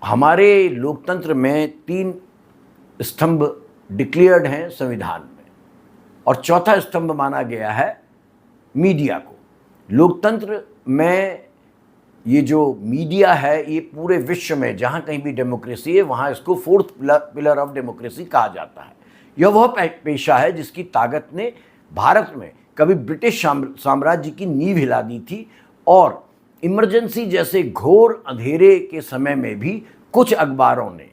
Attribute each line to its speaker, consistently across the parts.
Speaker 1: हमारे लोकतंत्र में 3 स्तंभ डिक्लेयर्ड हैं संविधान में, और चौथा स्तंभ माना गया है मीडिया को। लोकतंत्र में ये जो मीडिया है, ये पूरे विश्व में जहाँ कहीं भी डेमोक्रेसी है वहाँ इसको 4th पिलर ऑफ डेमोक्रेसी कहा जाता है। यह वह पेशा है जिसकी ताकत ने भारत में कभी ब्रिटिश साम्राज्य की नींव हिला दी थी, और इमरजेंसी जैसे घोर अंधेरे के समय में भी कुछ अखबारों ने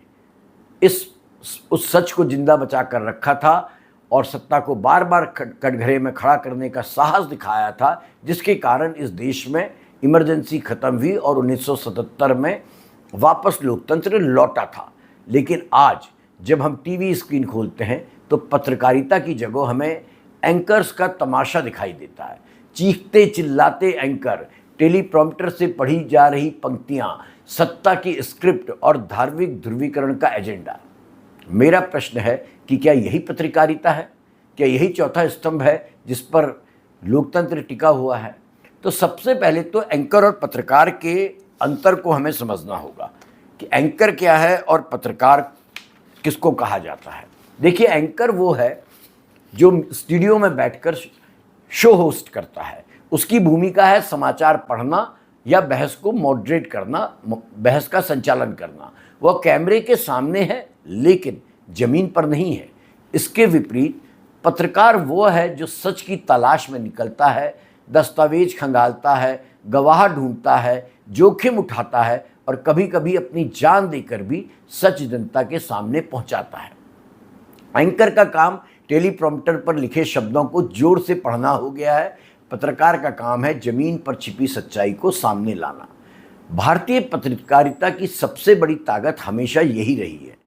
Speaker 1: उस सच को जिंदा बचा कर रखा था और सत्ता को बार बार कटघरे में खड़ा करने का साहस दिखाया था, जिसके कारण इस देश में इमरजेंसी खत्म हुई और 1977 में वापस लोकतंत्र लौटा था। लेकिन आज जब हम टीवी स्क्रीन खोलते हैं तो पत्रकारिता की जगह हमें एंकर्स का तमाशा दिखाई देता है। चीखते चिल्लाते एंकर, टेलीप्रॉम्प्टर से पढ़ी जा रही पंक्तियां, सत्ता की स्क्रिप्ट और धार्मिक ध्रुवीकरण का एजेंडा। मेरा प्रश्न है कि क्या यही पत्रकारिता है? क्या यही चौथा स्तंभ है जिस पर लोकतंत्र टिका हुआ है? तो सबसे पहले तो एंकर और पत्रकार के अंतर को हमें समझना होगा कि एंकर क्या है और पत्रकार किसको कहा जाता है। देखिए, एंकर वो है जो स्टूडियो में बैठकर शो होस्ट करता है। उसकी भूमिका है समाचार पढ़ना या बहस को मॉडरेट करना, बहस का संचालन करना। वह कैमरे के सामने है लेकिन जमीन पर नहीं है। इसके विपरीत पत्रकार वो है जो सच की तलाश में निकलता है, दस्तावेज खंगालता है, गवाह ढूंढता है, जोखिम उठाता है और कभी कभी अपनी जान देकर भी सच जनता के सामने पहुंचाता है। एंकर का काम टेलीप्रॉम्प्टर पर लिखे शब्दों को जोर से पढ़ना हो गया है। पत्रकार का काम है जमीन पर छिपी सच्चाई को सामने लाना। भारतीय पत्रकारिता की सबसे बड़ी ताकत हमेशा यही रही है